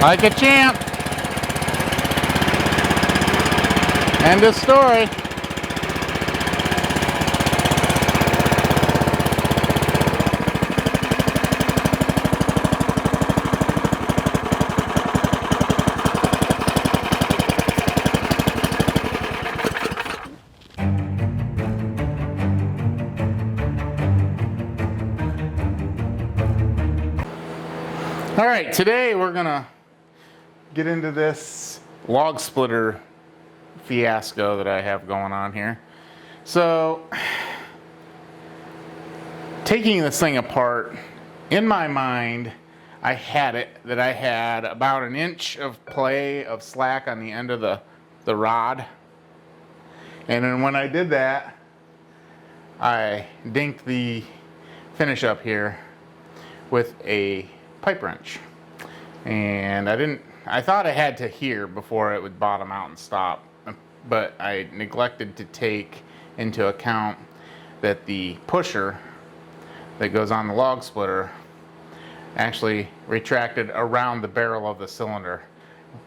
Like a champ. End of story. All right, today we're gonna get into this log splitter fiasco that I have going on here. So, taking this thing apart, in my mind, I had it that I had about an inch of play of slack on the end of the rod. And then when I did that, I dinked the finish up here with a pipe wrench. And I thought I had to here before it would bottom out and stop, but I neglected to take into account that the pusher that goes on the log splitter actually retracted around the barrel of the cylinder,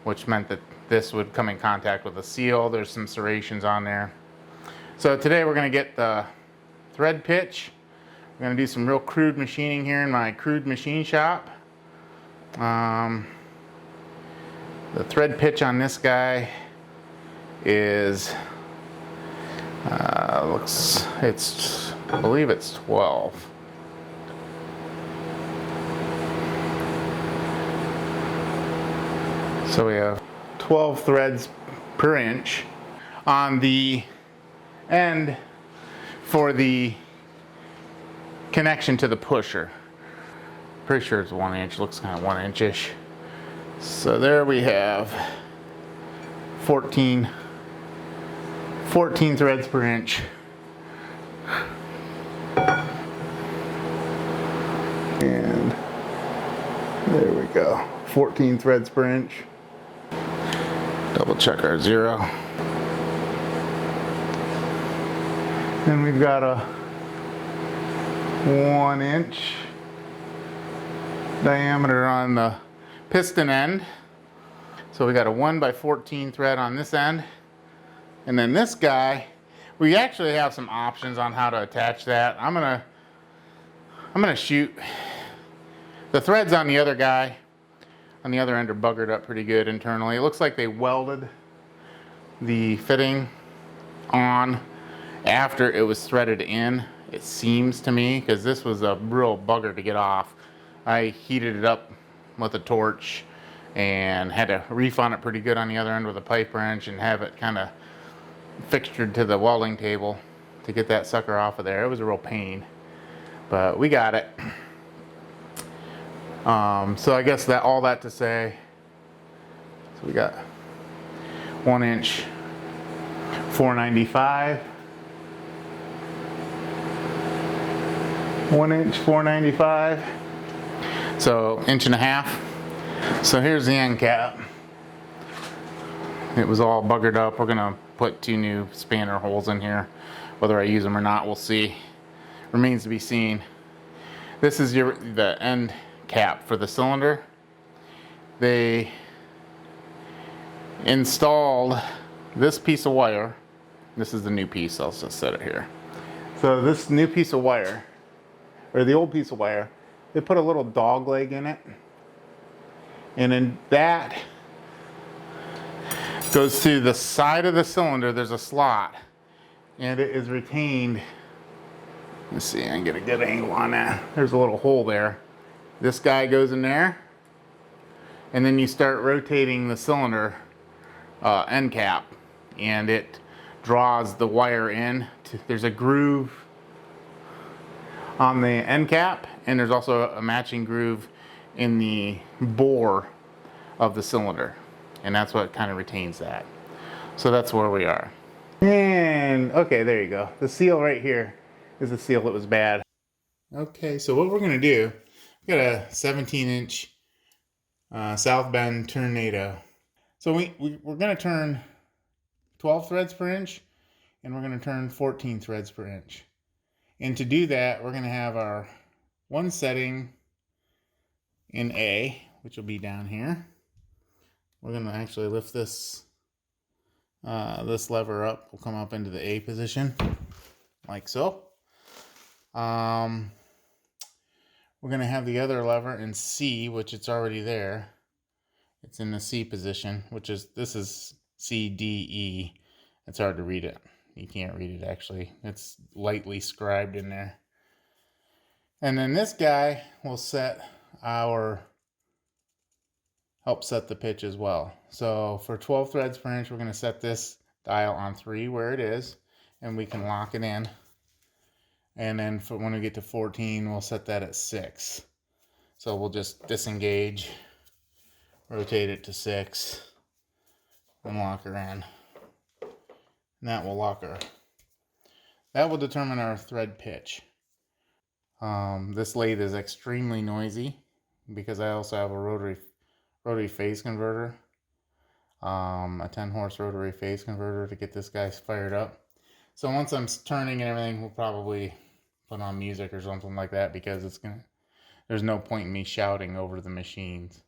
which meant that this would come in contact with the seal. There's some serrations on there. So today we're going to get the thread pitch. We're going to do some real crude machining here in my crude machine shop. The thread pitch on this guy is I believe it's 12. So we have 12 threads per inch on the end for the connection to the pusher. Pretty sure it's 1 inch, looks kind of 1 inch-ish. So there we have 14 threads per inch. And there we go, 14 threads per inch. Double check our zero. Then we've got a 1 inch diameter on the piston end. So we got a 1x14 thread on this end. And then this guy, we actually have some options on how to attach that. I'm gonna shoot the threads on the other guy. On the other end are buggered up pretty good internally. It looks like they welded the fitting on after it was threaded in. It seems to me, because this was a real bugger to get off. I heated it up with a torch and had to reef on it pretty good on the other end with a pipe wrench and have it kind of fixtured to the welding table to get that sucker off of there. It was a real pain, but we got it. So I guess that all that to say, so we got 1 inch 495, 1 inch 495, so inch and a half. So here's the end cap. It was all buggered up. We're gonna put 2 new spanner holes in here. Whether I use them or not, we'll see. Remains to be seen. This is the end cap for the cylinder. They installed this piece of wire. This is the new piece. I'll just set it here. So this new piece of wire, or the old piece of wire, they put a little dog leg in it, and then that goes to the side of the cylinder. There's a slot, and it is retained. Let's see, I can get a good angle on that. There's a little hole there. This guy goes in there, and then you start rotating the cylinder end cap, and it draws the wire in. There's a groove on the end cap, and there's also a matching groove in the bore of the cylinder, and that's what kind of retains that. So that's where we are. And okay, there you go. The seal right here is the seal that was bad. Okay, so what we're gonna do, we got a 17-inch South Bend Tornado. So we're gonna turn 12 threads per inch, and we're gonna turn 14 threads per inch. And to do that, we're gonna have our one setting in A, which will be down here. we're going to actually lift this this lever up. We'll come up into the A position, like so. We're going to have the other lever in C, which it's already there. It's in the C position, which is, this is C, D, E. It's hard to read it. You can't read it actually. It's lightly scribed in there. And then this guy will help set the pitch as well. So for 12 threads per inch, we're going to set this dial on 3 where it is, and we can lock it in. And then for when we get to 14, we'll set that at 6. So we'll just disengage, rotate it to 6, and lock her in. And that will lock her. That will determine our thread pitch. This lathe is extremely noisy because I also have a rotary phase converter, a 10 horse rotary phase converter to get this guy fired up. So once I'm turning and everything, we'll probably put on music or something like that because there's no point in me shouting over the machines.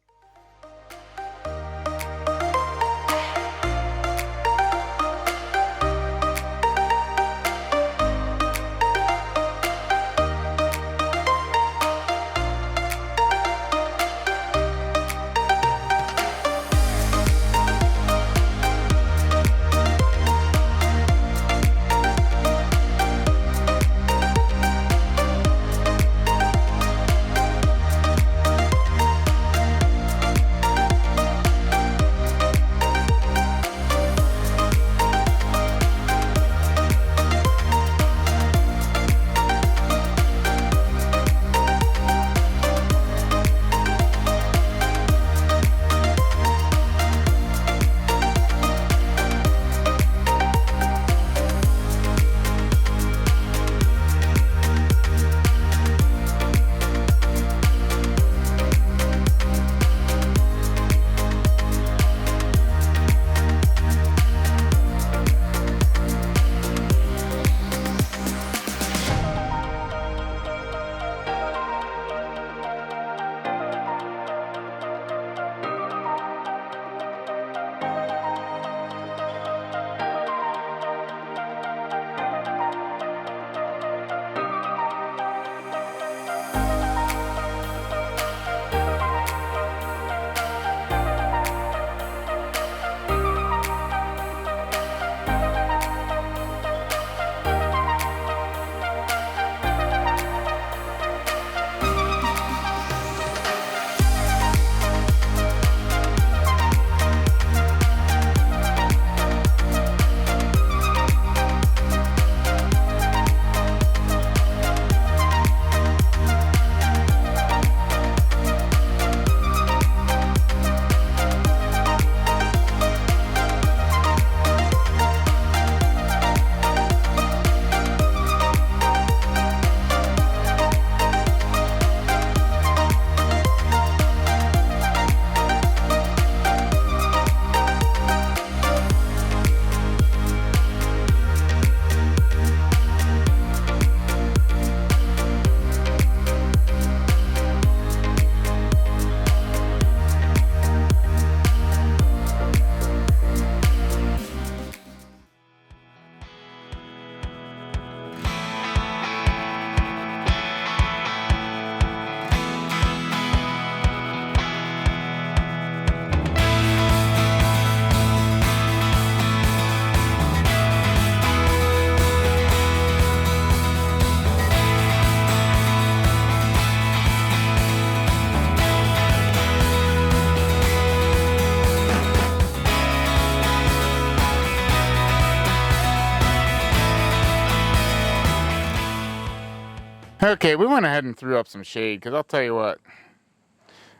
Okay, we went ahead and threw up some shade because I'll tell you what,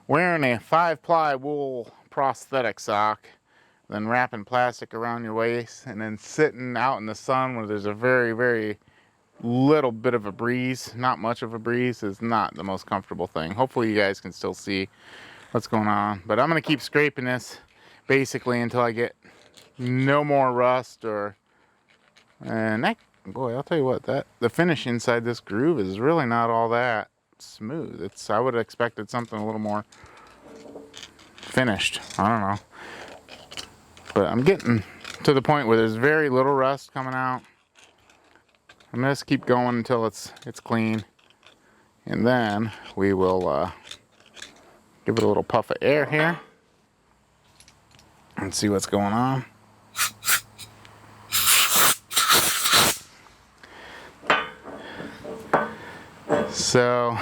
wearing a 5-ply wool prosthetic sock, then wrapping plastic around your waist, and then sitting out in the sun where there's a very, very little bit of a breeze, not much of a breeze, is not the most comfortable thing. Hopefully you guys can still see what's going on, but I'm going to keep scraping this basically until I get no more rust and that, boy, I'll tell you what, the finish inside this groove is really not all that smooth. I would have expected something a little more finished. I don't know. But I'm getting to the point where there's very little rust coming out. I'm gonna just keep going until it's clean. And then we will give it a little puff of air here and see what's going on. So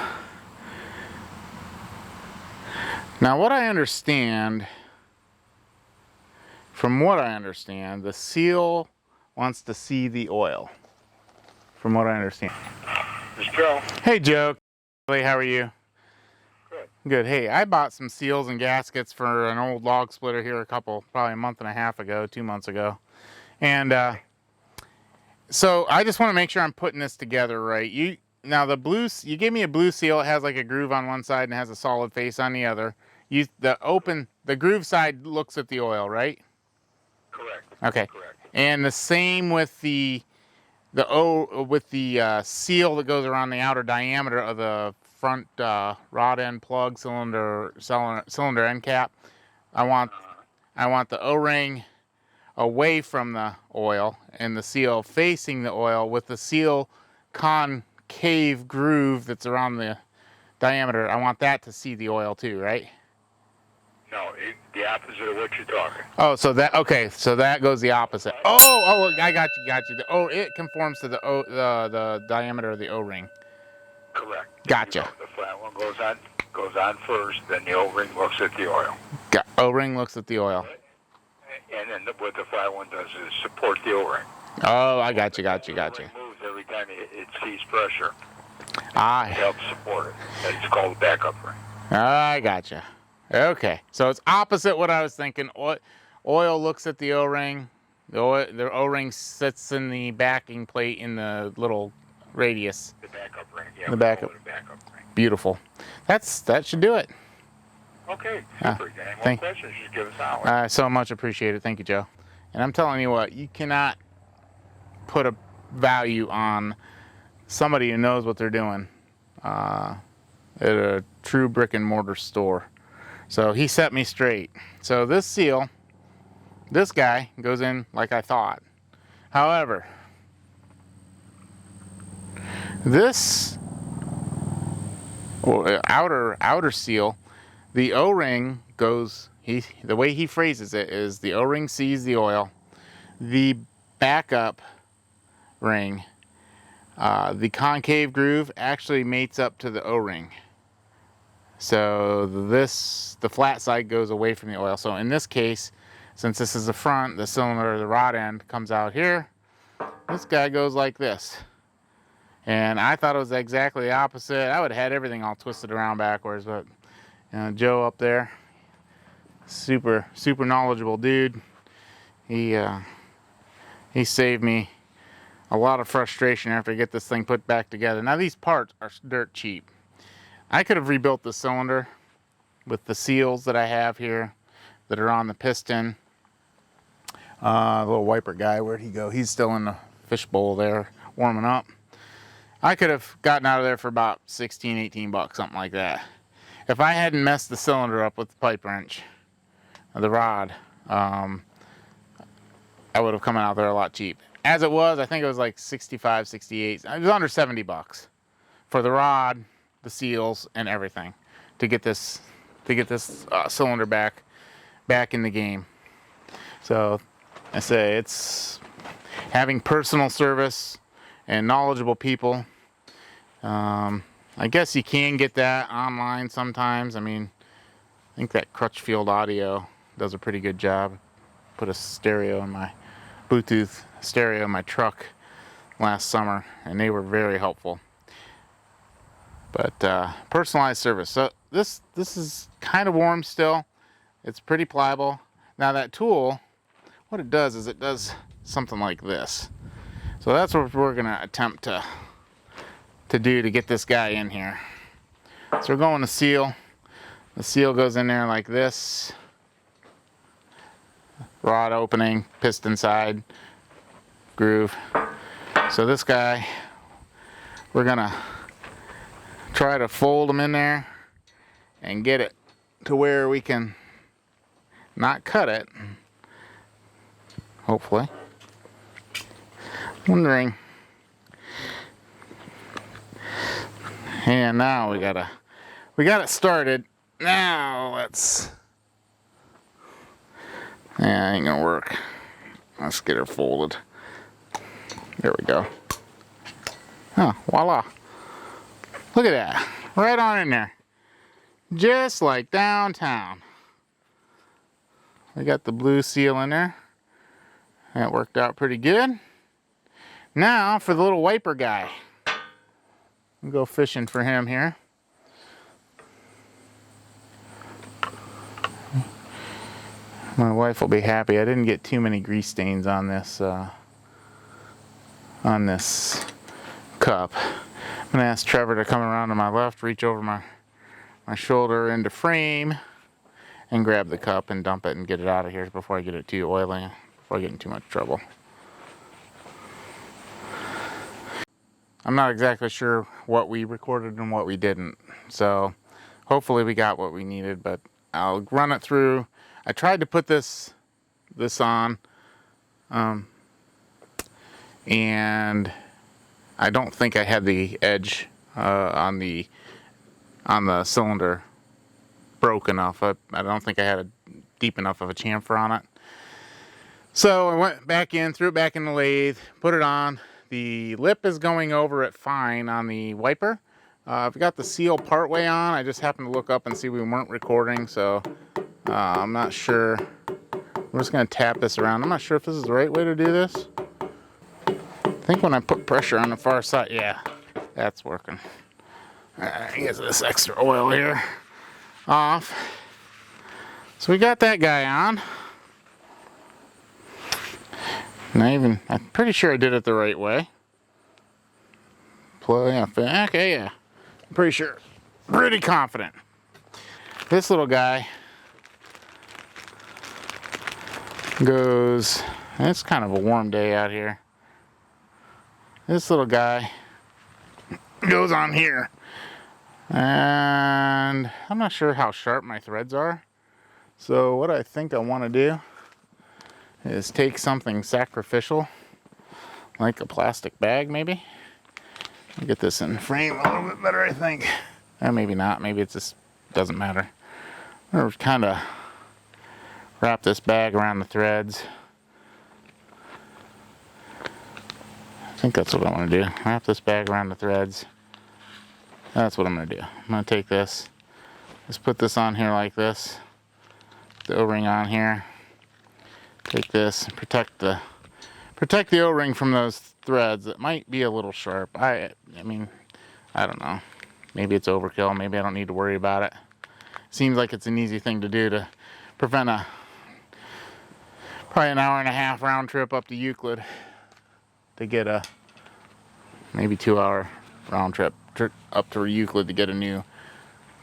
now what I understand, from what I understand, the seal wants to see the oil. From what I understand. This is Joe. Hey Joe, how are you? Good. Good. Hey, I bought some seals and gaskets for an old log splitter here probably a month and a half ago, 2 months ago. And so I just want to make sure I'm putting this together right. You gave me a blue seal. It has like a groove on one side and has a solid face on the other. The groove side looks at the oil, right? Correct. Okay. Correct. And the same with the seal that goes around the outer diameter of the front rod end plug cylinder end cap. I want the O-ring away from the oil and the seal facing the oil with the seal concave groove that's around the diameter. I want that to see the oil too, right? No, the opposite of what you're talking. Oh, so that goes the opposite. Oh, I got you. It conforms to the diameter of the O-ring. Correct. Gotcha. The flat one goes on first, then the O-ring looks at the oil. O-ring looks at the oil. And then what the flat one does is support the O-ring. Oh, I got you. The O-ring moves every time it sees pressure. It helps support it. That's called a backup ring. I got you. Okay, so it's opposite what I was thinking. Oil looks at the O-ring. The O-ring sits in the backing plate in the little radius. The backup ring. Yeah, the backup ring. Beautiful. That should do it. Okay, super. Any more questions, just give us a holler. I so much appreciate it. Thank you, Joe. And I'm telling you what, you cannot put a value on somebody who knows what they're doing at a true brick and mortar store. So he set me straight. So this guy goes in like I thought. However, this outer seal, the O-ring goes, the way he phrases it is the O-ring sees the oil. The backup ring, the concave groove actually mates up to the O-ring. So the flat side goes away from the oil. So in this case, since this is the front, the cylinder, the rod end comes out here. This guy goes like this. And I thought it was exactly the opposite. I would have had everything all twisted around backwards, but Joe up there, super knowledgeable dude. He saved me a lot of frustration after I get this thing put back together. Now these parts are dirt cheap. I could have rebuilt the cylinder with the seals that I have here that are on the piston. Little wiper guy, where'd he go? He's still in the fishbowl there, warming up. I could have gotten out of there for about 16, 18 bucks, something like that. If I hadn't messed the cylinder up with the pipe wrench, the rod, I would have come out there a lot cheap. As it was, I think it was like 65, 68. It was under 70 bucks for the rod, the seals, and everything to get this cylinder back in the game. So I say it's having personal service and knowledgeable people. I guess you can get that online sometimes. I mean, I think that Crutchfield Audio does a pretty good job. Put a stereo in my Bluetooth stereo in my truck last summer, and they were very helpful. But personalized service. So this is kind of warm still. It's pretty pliable. Now that tool, what it does is it does something like this. So that's what we're gonna attempt to do to get this guy in here. So we're going to seal. The seal goes in there like this. Rod opening, piston side, groove. So this guy, we're gonna try to fold him in there and get it to where we can not cut it. Hopefully. Wondering. And now we got it started. Now let's. Yeah, ain't gonna work. Let's get her folded. There we go. Oh, voila. Look at that. Right on in there. Just like downtown. We got the blue seal in there. That worked out pretty good. Now for the little wiper guy. We'll go fishing for him here. My wife will be happy. I didn't get too many grease stains on this cup. I'm gonna ask Trevor to come around to my left, reach over my shoulder into frame, and grab the cup and dump it and get it out of here before I get it too oily, before I get in too much trouble. I'm not exactly sure what we recorded and what we didn't, so hopefully we got what we needed, but I'll run it through. I tried to put this on, and I don't think I had the edge on the cylinder broke enough. I don't think I had a deep enough of a chamfer on it. So I went back in, threw it back in the lathe, put it on. The lip is going over it fine on the wiper. I've got the seal partway on. I just happened to look up and see we weren't recording, so I'm not sure. I'm just going to tap this around. I'm not sure if this is the right way to do this. I think when I put pressure on the far side, yeah, that's working. Alright, get this extra oil here off. So we got that guy on. And I'm pretty sure I did it the right way. Okay, yeah. I'm pretty sure. Pretty confident. This little guy goes, it's kind of a warm day out here. This little guy goes on here. And I'm not sure how sharp my threads are. So what I think I want to do is take something sacrificial, like a plastic bag maybe. Get this in frame a little bit better, I think. Maybe not, maybe it just doesn't matter. Or kind of wrap this bag around the threads. I think that's what I want to do. Wrap this bag around the threads. That's what I'm going to do. I'm going to take this, just put this on here like this. The O-ring on here. Take this, protect the O-ring from those threads that might be a little sharp. I mean, I don't know. Maybe it's overkill. Maybe I don't need to worry about it. Seems like it's an easy thing to do to prevent probably an hour and a half round trip up to Euclid to get a maybe 2-hour round trip up to Euclid to get a new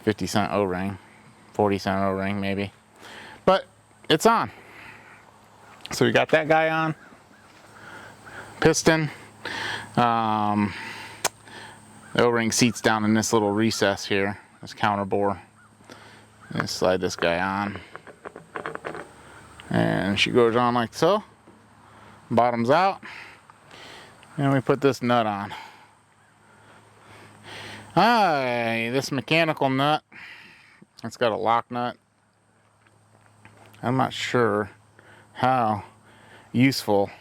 50-cent O-ring, 40-cent O-ring maybe. But it's on. So we got that guy on. Piston. The O-ring seats down in this little recess here. This counter bore. And slide this guy on. And she goes on like so. Bottoms out. And we put this nut on. This mechanical nut. It's got a lock nut. I'm not sure how useful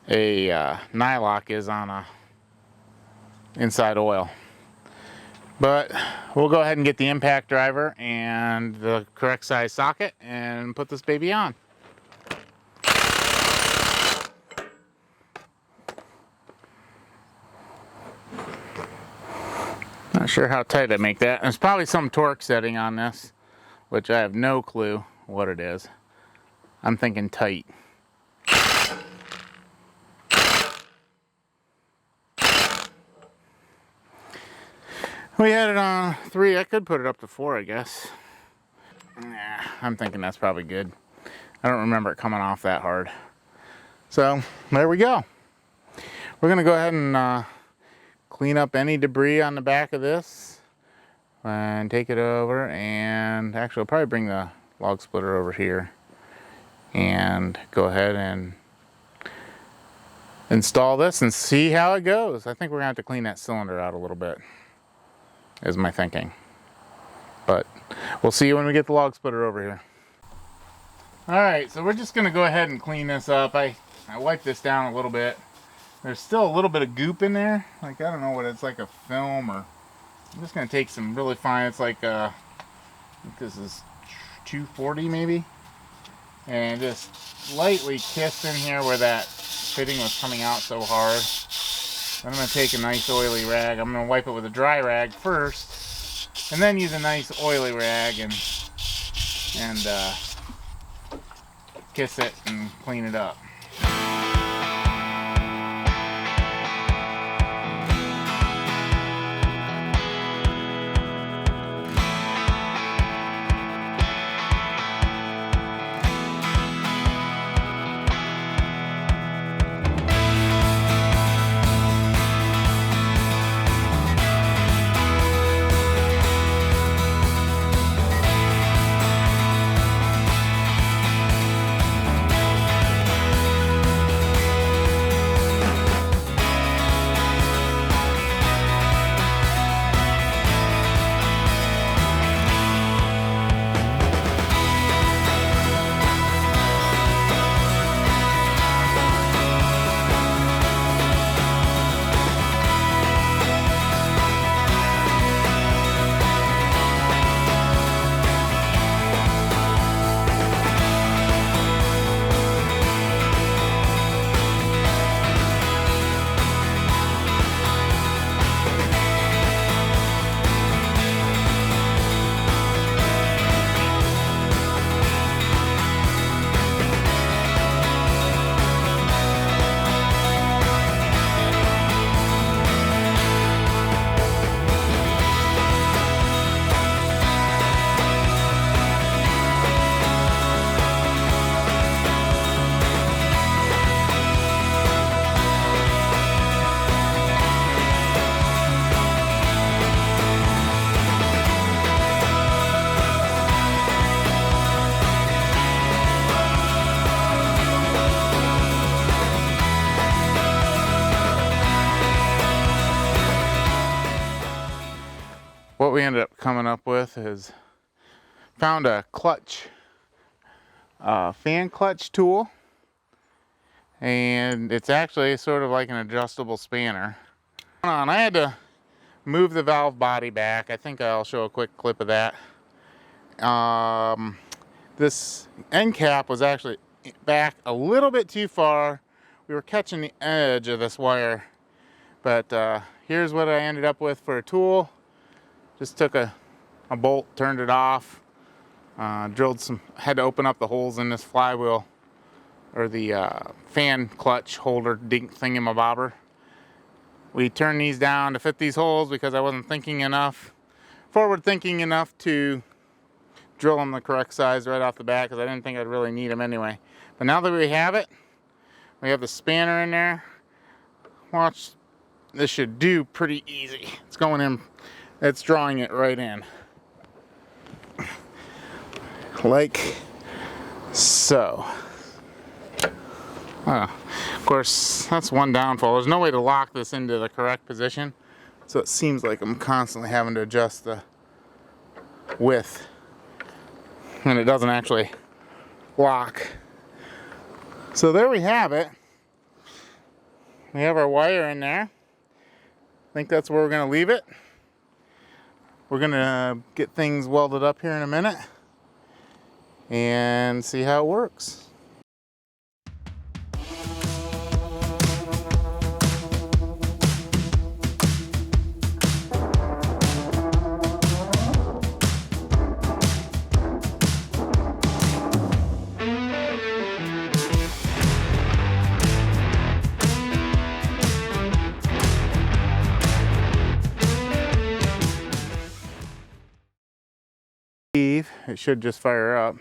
a nylock is on a inside oil, but we'll go ahead and get the impact driver and the correct size socket and put this baby on. Not sure how tight I make that. There's probably some torque setting on this, which I have no clue what it is. I'm thinking tight. We had it on 3. I could put it up to 4, I guess. Nah, I'm thinking that's probably good. I don't remember it coming off that hard. So, there we go. We're going to go ahead and clean up any debris on the back of this and take it over, and actually I'll probably bring the log splitter over here and go ahead and install this and see how it goes. I think we're gonna have to clean that cylinder out a little bit, is my thinking. But we'll see when we get the log splitter over here. Alright, so we're just gonna go ahead and clean this up. I wiped this down a little bit. There's still a little bit of goop in there. Like, I don't know what it's like, a film, or I'm just gonna take some really fine, it's like I think this is 240 maybe, and just lightly kiss in here where that fitting was coming out so hard. Then I'm going to take a nice oily rag. I'm going to wipe it with a dry rag first, and then use a nice oily rag and kiss it and clean it up. What we ended up coming up with is found a clutch, fan clutch tool, and it's actually sort of like an adjustable spanner. I had to move the valve body back. I think I'll show a quick clip of that. This end cap was actually back a little bit too far. We were catching the edge of this wire, but here's what I ended up with for a tool. Just took a bolt, turned it off, drilled some, had to open up the holes in this flywheel, or the fan clutch holder thingamabobber. We turned these down to fit these holes because I wasn't forward thinking enough to drill them the correct size right off the bat, because I didn't think I'd really need them anyway. But now that we have it, we have the spanner in there. Watch, this should do pretty easy. It's going in. It's drawing it right in. Like so. Of course, that's one downfall. There's no way to lock this into the correct position, so it seems like I'm constantly having to adjust the width, and it doesn't actually lock. So there we have it. We have our wire in there. I think that's where we're going to leave it. We're going to get things welded up here in a minute and see how it works. It should just fire up.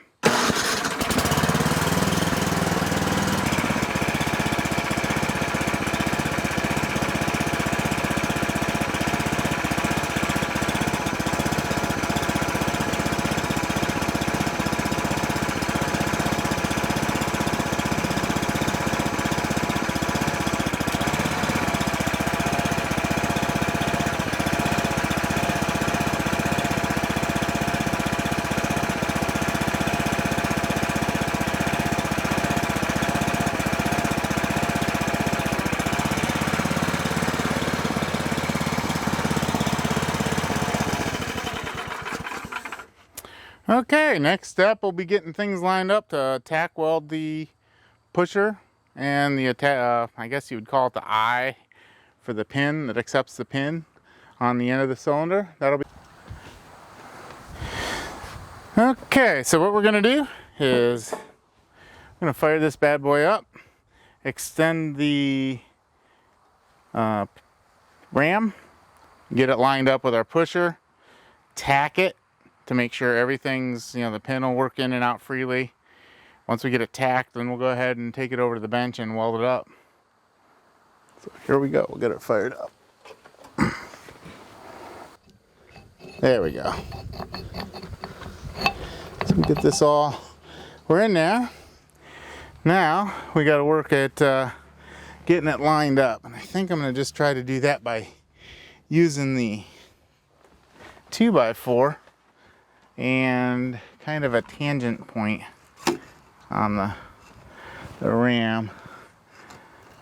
Okay, next step we'll be getting things lined up to tack weld the pusher and the I guess you would call it the eye for the pin that accepts the pin on the end of the cylinder. That'll be okay. So what we're gonna do is I'm gonna fire this bad boy up, extend the ram, get it lined up with our pusher, tack it to make sure everything's, the pin will work in and out freely. Once we get it tacked, then we'll go ahead and take it over to the bench and weld it up. So here we go, we'll get it fired up. There we go. So we get this all, we're in there. Now we got to work at getting it lined up. And I think I'm going to just try to do that by using the 2x4 and kind of a tangent point on the ram.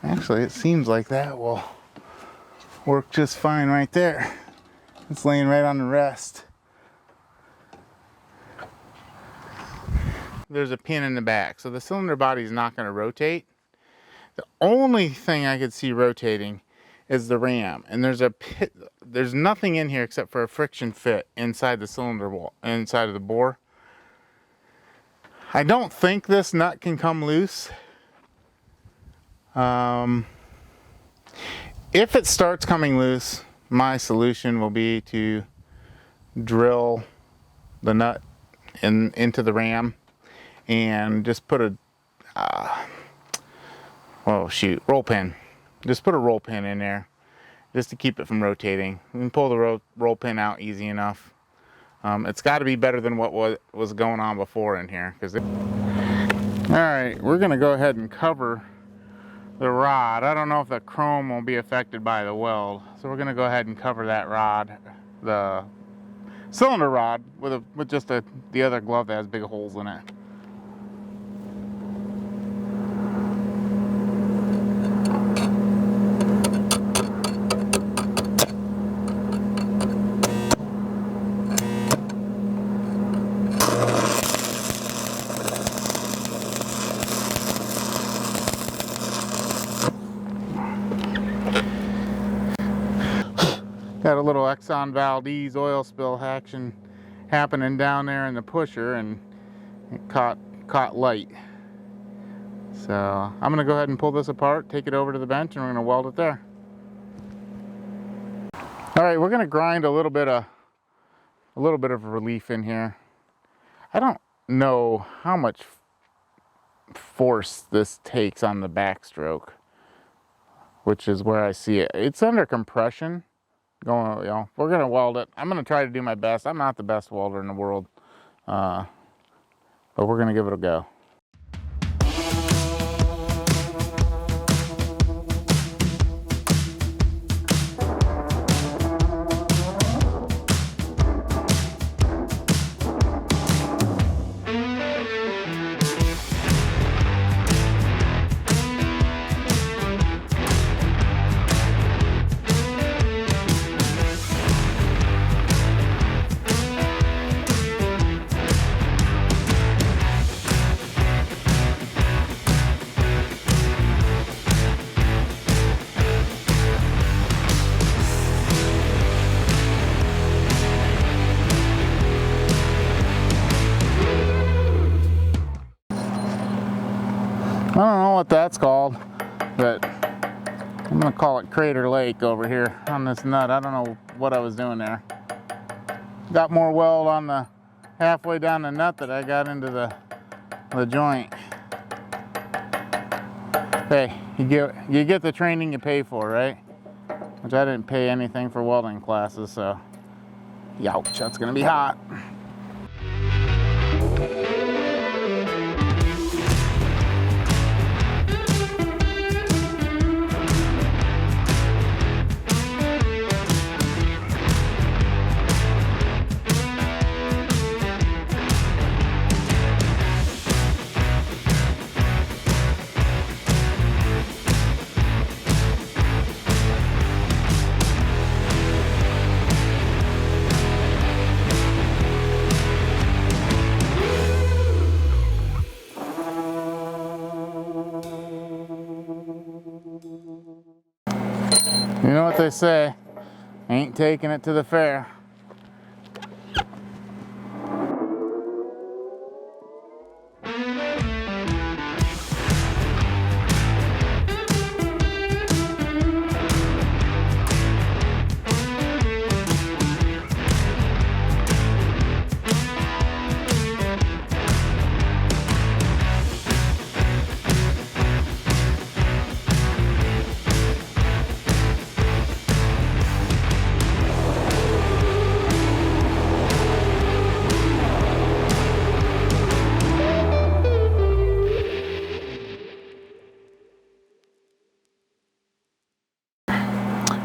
Actually, it seems like that will work just fine right there. It's laying right on the rest. There's a pin in the back, so the cylinder body is not going to rotate. The only thing I could see rotating is the ram, and there's nothing in here except for a friction fit inside the cylinder wall, inside of the bore. I don't think this nut can come loose. If it starts coming loose, my solution will be to drill the nut into the ram and just put a roll pin. Just put a roll pin in there just to keep it from rotating. You can pull the roll pin out easy enough. It's got to be better than what was going on before in here. Alright, we're going to go ahead and cover the rod. I don't know if the chrome will be affected by the weld, so we're going to go ahead and cover that rod, the cylinder rod, with just the other glove that has big holes in it. Got a little Exxon Valdez oil spill action happening down there in the pusher, and it caught light. So I'm gonna go ahead and pull this apart, take it over to the bench, and we're gonna weld it there. All right, we're gonna grind a little bit of relief in here. I don't know how much force this takes on the backstroke, which is where I see it. It's under compression. We're gonna weld it. I'm gonna try to do my best. I'm not the best welder in the world, but we're gonna give it a go. I don't know what that's called, but I'm gonna call it Crater Lake over here on this nut. I don't know what I was doing there. Got more weld on the halfway down the nut that I got into the joint. Hey, you get the training you pay for, right? Which I didn't pay anything for welding classes, so youch, that's gonna be hot. You know what they say, ain't taking it to the fair.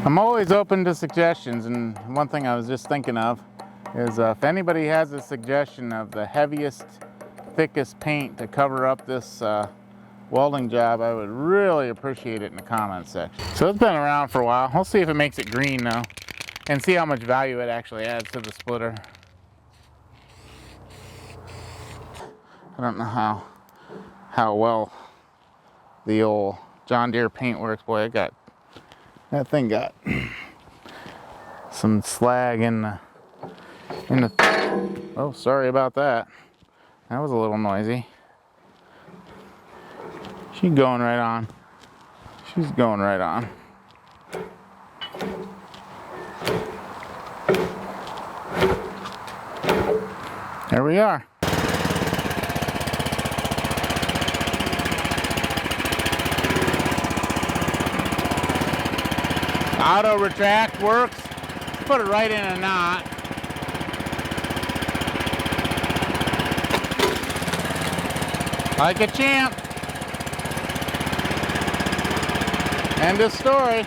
I'm always open to suggestions, and one thing I was just thinking of is if anybody has a suggestion of the heaviest, thickest paint to cover up this welding job, I would really appreciate it in the comments section. So it's been around for a while. We'll see if it makes it green now, and see how much value it actually adds to the splitter. I don't know how well the old John Deere paint works. Boy, that thing got some slag in the, oh, sorry about that. That was a little noisy. She's going right on. She's going right on. There we are. Auto retract works. Put it right in a knot. Like a champ. End of story.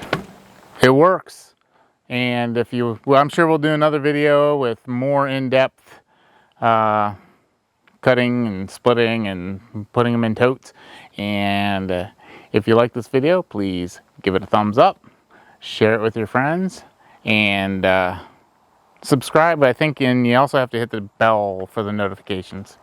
It works. And if you, well, I'm sure we'll do another video with more in-depth cutting and splitting and putting them in totes. And if you like this video, please give it a thumbs up. Share it with your friends, and subscribe, I think, and you also have to hit the bell for the notifications.